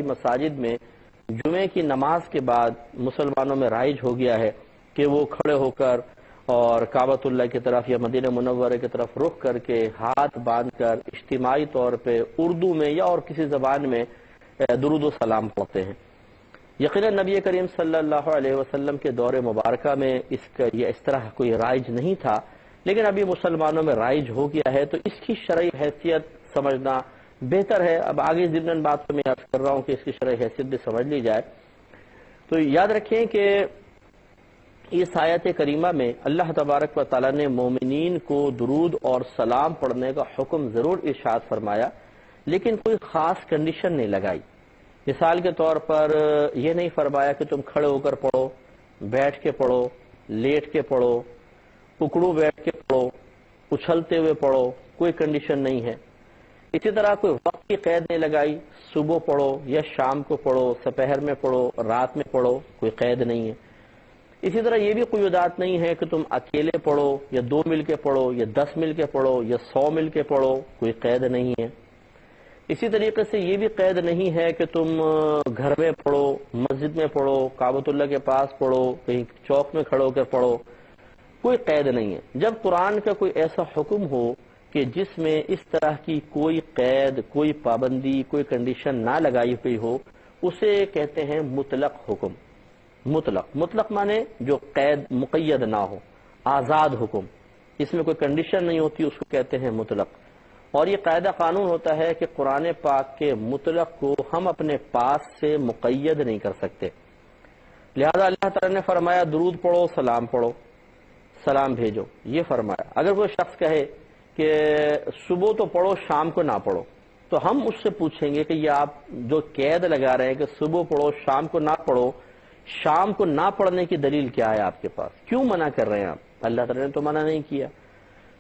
مساجد میں جمعے کی نماز کے بعد مسلمانوں میں رائج ہو گیا ہے کہ وہ کھڑے ہو کر اور کعبۃ اللہ کی طرف یا مدینہ منورہ کی طرف رخ کر کے ہاتھ باندھ کر اجتماعی طور پہ اردو میں یا اور کسی زبان میں درود و سلام پڑھتے ہیں۔ یقیناً نبی کریم صلی اللہ علیہ وسلم کے دور مبارکہ میں اس طرح کوئی رائج نہیں تھا، لیکن ابھی مسلمانوں میں رائج ہو گیا ہے، تو اس کی شرعی حیثیت سمجھنا بہتر ہے۔ اب آگے ضمن بات تو میں عرض کر رہا ہوں کہ اس کی شرعی حیثیت بھی سمجھ لی جائے۔ تو یاد رکھیں کہ اس آیت کریمہ میں اللہ تبارک و تعالیٰ نے مومنین کو درود اور سلام پڑھنے کا حکم ضرور ارشاد فرمایا، لیکن کوئی خاص کنڈیشن نہیں لگائی۔ مثال کے طور پر یہ نہیں فرمایا کہ تم کھڑے ہو کر پڑھو، بیٹھ کے پڑھو، لیٹ کے پڑھو، اکڑو بیٹھ کے پڑھو، اچھلتے ہوئے پڑھو، کوئی کنڈیشن نہیں ہے۔ اسی طرح کوئی وقت کی قید نہیں لگائی، صبح پڑھو یا شام کو پڑھو، دوپہر میں پڑھو، رات میں پڑھو، کوئی قید نہیں ہے۔ اسی طرح یہ بھی کوئی قیودات نہیں ہے کہ تم اکیلے پڑھو یا 2 مل کے پڑھو یا 10 مل کے پڑھو یا 100 مل کے پڑھو، کوئی قید نہیں ہے۔ اسی طریقے سے یہ بھی قید نہیں ہے کہ تم گھر میں پڑھو، مسجد میں پڑھو، کعبۃ اللہ کے پاس پڑھو، کہیں چوک میں کھڑے ہو کر پڑھو، کوئی قید نہیں ہے۔ جب قرآن کا کوئی ایسا حکم ہو کہ جس میں اس طرح کی کوئی قید، کوئی پابندی، کوئی کنڈیشن نہ لگائی ہوئی ہو، اسے کہتے ہیں مطلق حکم۔ مطلق مانے جو قید مقید نہ ہو، آزاد حکم، اس میں کوئی کنڈیشن نہیں ہوتی، اس کو کہتے ہیں مطلق۔ اور یہ قاعدہ قانون ہوتا ہے کہ قرآن پاک کے مطلق کو ہم اپنے پاس سے مقید نہیں کر سکتے، لہذا اللہ تعالیٰ نے فرمایا درود پڑھو، سلام پڑھو، سلام بھیجو، یہ فرمایا۔ اگر کوئی شخص کہے کہ صبح تو پڑھو شام کو نہ پڑھو، تو ہم اس سے پوچھیں گے کہ یہ آپ جو قید لگا رہے ہیں کہ صبح پڑھو شام کو نہ پڑھو، شام کو نہ پڑھنے کی دلیل کیا ہے آپ کے پاس؟ کیوں منع کر رہے ہیں آپ؟ اللہ تعالیٰ نے تو منع نہیں کیا۔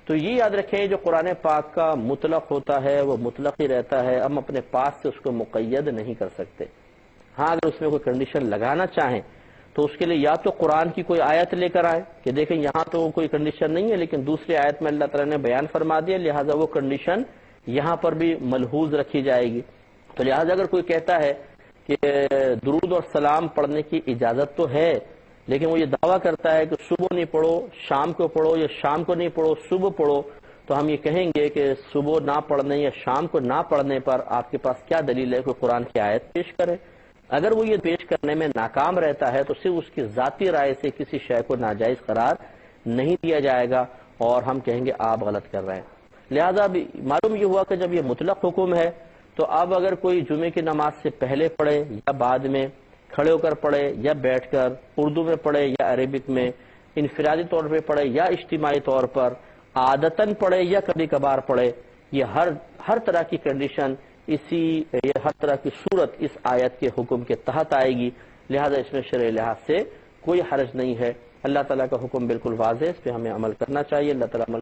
تو یہ یاد رکھیں جو قرآن پاک کا مطلق ہوتا ہے وہ مطلق ہی رہتا ہے، ہم اپنے پاس سے اس کو مقید نہیں کر سکتے۔ ہاں اگر اس میں کوئی کنڈیشن لگانا چاہیں تو اس کے لیے یا تو قرآن کی کوئی آیت لے کر آئے کہ دیکھیں یہاں تو کوئی کنڈیشن نہیں ہے، لیکن دوسری آیت میں اللہ تعالیٰ نے بیان فرما دیا، لہٰذا وہ کنڈیشن یہاں پر بھی ملحوظ رکھی جائے گی۔ تو لہٰذا اگر کوئی کہتا ہے کہ درود اور سلام پڑھنے کی اجازت تو ہے، لیکن وہ یہ دعویٰ کرتا ہے کہ صبح نہیں پڑھو شام کو پڑھو، یا شام کو نہیں پڑھو صبح پڑھو، تو ہم یہ کہیں گے کہ صبح نہ پڑھنے یا شام کو نہ پڑھنے پر آپ کے پاس کیا دلیل ہے؟ کوئی قرآن کی آیت پیش کرے۔ اگر وہ یہ پیش کرنے میں ناکام رہتا ہے تو صرف اس کی ذاتی رائے سے کسی شے کو ناجائز قرار نہیں دیا جائے گا اور ہم کہیں گے آپ غلط کر رہے ہیں۔ لہذا معلوم یہ ہوا کہ جب یہ مطلق حکم ہے تو اب اگر کوئی جمعے کی نماز سے پہلے پڑھے یا بعد میں، کھڑے ہو کر پڑھے یا بیٹھ کر، اردو میں پڑھے یا عربک میں، انفرادی طور پہ پڑھے یا اجتماعی طور پر، عادتاً پڑھے یا کبھی کبھار پڑھے، یہ ہر طرح کی کنڈیشن ہر طرح کی صورت اس آیت کے حکم کے تحت آئے گی، لہذا اس میں شرعی لحاظ سے کوئی حرج نہیں ہے۔ اللہ تعالیٰ کا حکم بالکل واضح ہے، اس پہ ہمیں عمل کرنا چاہیے۔ اللہ تعالیٰ عمل